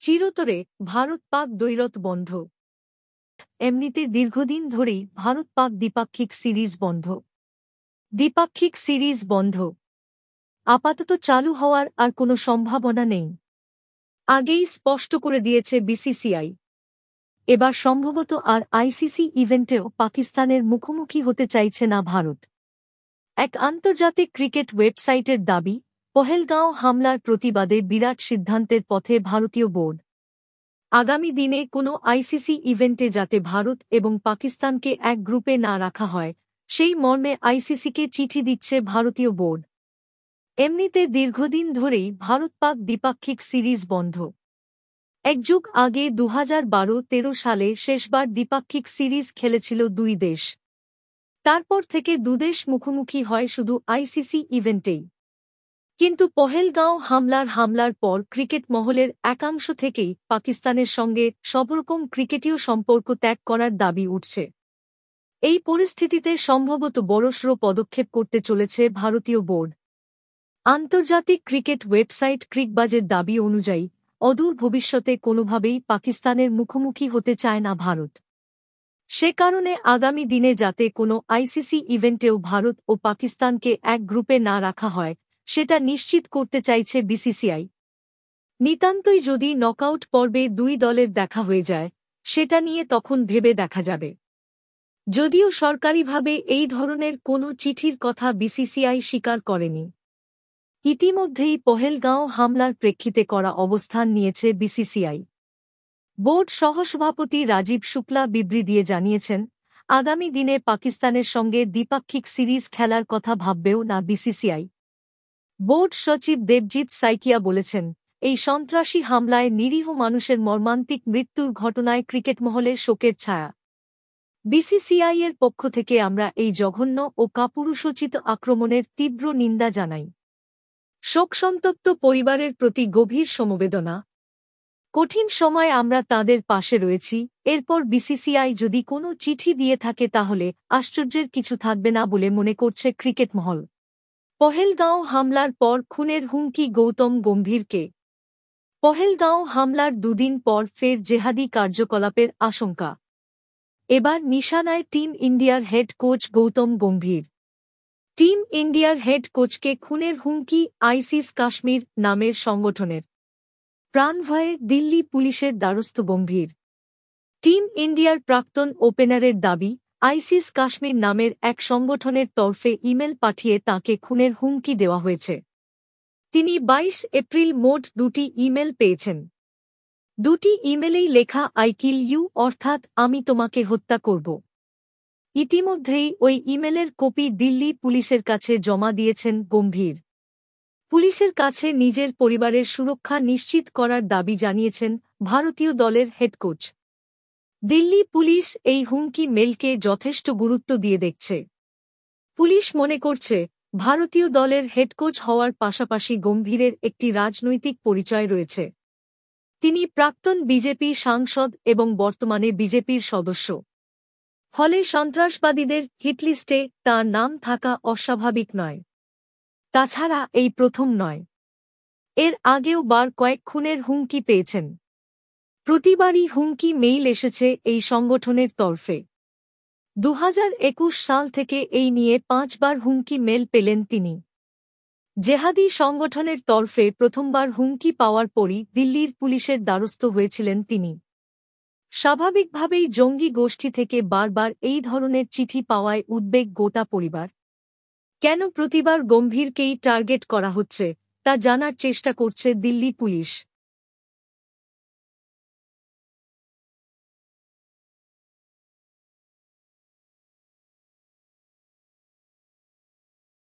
চিরতরে ভারত-পাক দ্বৈরথ বন্ধ। এমনিতে দীর্ঘদিন ধরেই ভারত-পাক দ্বিপাক্ষিক সিরিজ বন্ধ। দ্বিপাক্ষিক সিরিজ বন্ধ আপাতত চালু হওয়ার আর কোনো সম্ভাবনা নেই। আগেই স্পষ্ট করে দিয়েছে বিসিসিআই। এবার সম্ভবত আর আইসিসি ইভেন্টেও পাকিস্তানের মুখোমুখি হতে চাইছে না ভারত। এক আন্তর্জাতিক ক্রিকেট ওয়েবসাইটের দাবি, পহেলগাঁও হামলার প্রতিবাদে বিরাট সিদ্ধান্তের পথে ভারতীয় বোর্ড। আগামী দিনে কোনো আইসিসি ইভেন্টে যাতে ভারত এবং পাকিস্তানকে এক গ্রুপে না রাখা হয়, সেই মর্মে আইসিসিকে চিঠি দিচ্ছে ভারতীয় বোর্ড। এমনিতে দীর্ঘদিন ধরেই ভারত-পাক দ্বিপাক্ষিক সিরিজ বন্ধ। এক যুগ আগে 2012-13 সালে শেষবার দ্বিপাক্ষিক সিরিজ খেলেছিল দুই দেশ। তারপর থেকে দুদেশ মুখোমুখি হয় শুধু আইসিসি ইভেন্টেই। কিন্তু পহেলগাঁও হামলার পর ক্রিকেট মহলের একাংশ থেকেই পাকিস্তানের সঙ্গে সবরকম ক্রিকেটীয় সম্পর্ক ত্যাগ করার দাবি উঠছে। এই পরিস্থিতিতে সম্ভবত বড়সড় পদক্ষেপ করতে চলেছে ভারতীয় বোর্ড। আন্তর্জাতিক ক্রিকেট ওয়েবসাইট ক্রিকবাজের দাবি অনুযায়ী অদূর ভবিষ্যতে কোনোভাবেই পাকিস্তানের মুখোমুখি হতে চায় না ভারত। সে কারণে আগামী দিনে যাতে কোনো আইসিসি ইভেন্টেও ভারত ও পাকিস্তানকে এক গ্রুপে না রাখা হয়, সেটা নিশ্চিত করতে চাইছে বিসিসিআই। নিতান্তই যদি নকআউট পর্বে দুই দলের দেখা হয়ে যায়, সেটা নিয়ে তখন ভেবে দেখা যাবে। যদিও সরকারিভাবে এই ধরনের কোনো চিঠির কথা বিসিসিআই স্বীকার করেনি। ইতিমধ্যেই পহেলগাঁও হামলার প্রেক্ষিতে করা অবস্থান নিয়েছে বিসিসিআই। বোর্ড সহসভাপতি রাজীব শুক্লা বিবৃতি দিয়ে জানিয়েছেন, আগামী দিনে পাকিস্তানের সঙ্গে দ্বিপাক্ষিক সিরিজ খেলার কথা ভাববেও না বিসিসিআই। বোর্ড সচিব দেবজিৎ সাইকিয়া বলেছেন, এই সন্ত্রাসী হামলায় নিরীহ মানুষের মর্মান্তিক মৃত্যুর ঘটনায় ক্রিকেট মহলে শোকের ছায়া। বিসিসিআইয়ের পক্ষ থেকে আমরা এই জঘন্য ও কাপুরুষোচিত আক্রমণের তীব্র নিন্দা জানাই। শোকসন্তপ্ত পরিবারের প্রতি গভীর সমবেদনা। কঠিন সময় আমরা তাদের পাশে রয়েছি। এরপর বিসিসিআই যদি কোনো চিঠি দিয়ে থাকে তাহলে আশ্চর্যের কিছু থাকবে না বলে মনে করছে ক্রিকেট মহল। পহেলগাঁও হামলার পর খুনের হুমকি গৌতম গম্ভীরকে। পহেলগাঁও হামলার দুদিন পর ফের জেহাদি কার্যকলাপের আশঙ্কা। এবার নিশানায় টিম ইন্ডিয়ার head coach Gautam Gambhir. Team ইন্ডিয়ার হেড কোচকে খুনের হুমকি আইসিস কাশ্মীর নামের সংগঠনের। প্রাণভয়ে দিল্লি পুলিশের দ্বারস্থ গম্ভীর। টিম ইন্ডিয়ার প্রাক্তন ওপেনারের দাবি, আইসিস কাশ্মীর নামের এক সংগঠনের তরফে ইমেল পাঠিয়ে তাঁকে খুনের হুমকি দেওয়া হয়েছে। তিনি 22 এপ্রিল মোট 2টি ইমেল পেয়েছেন। 2টি ইমেলেই লেখা আই কিল ইউ, অর্থাৎ আমি তোমাকে হত্যা করব। ইতিমধ্যেই ওই ইমেলের কপি দিল্লি পুলিশের কাছে জমা দিয়েছেন গম্ভীর। পুলিশের কাছে নিজের পরিবারের সুরক্ষা নিশ্চিত করার দাবি জানিয়েছেন ভারতীয় দলের হেড কোচ। দিল্লি পুলিশ এই হুমকি মেলকে যথেষ্ট গুরুত্ব দিয়ে দেখছে। পুলিশ মনে করছে, ভারতীয় দলের হেড কোচ হওয়ার পাশাপাশি গম্ভীরের একটি রাজনৈতিক পরিচয় রয়েছে। তিনি প্রাক্তন বিজেপি সাংসদ এবং বর্তমানে বিজেপির সদস্য। ফলে সন্ত্রাসবাদীদের হিটলিস্টে তাঁর নাম থাকা অস্বাভাবিক নয়। তাছাড়া এই প্রথম নয়, এর আগেও কয়েক খুনের হুমকি পেয়েছেন। প্রতিবারই হুমকি মেইল এসেছে এই সংগঠনের তরফে। 2021 সাল থেকে এই নিয়ে 5 বার হুমকি মেল পেলেন তিনি। জেহাদি সংগঠনের তরফে প্রথমবার হুমকি পাওয়ার পরই দিল্লির পুলিশের দ্বারস্থ হয়েছিলেন তিনি। স্বাভাবিকভাবেই জঙ্গি গোষ্ঠী থেকে বারবার এই ধরনের চিঠি পাওয়ায় উদ্বেগ গোটা পরিবার। কেন প্রতিবার গম্ভীরকেই টার্গেট করা হচ্ছে, তা জানার চেষ্টা করছে দিল্লি পুলিশ।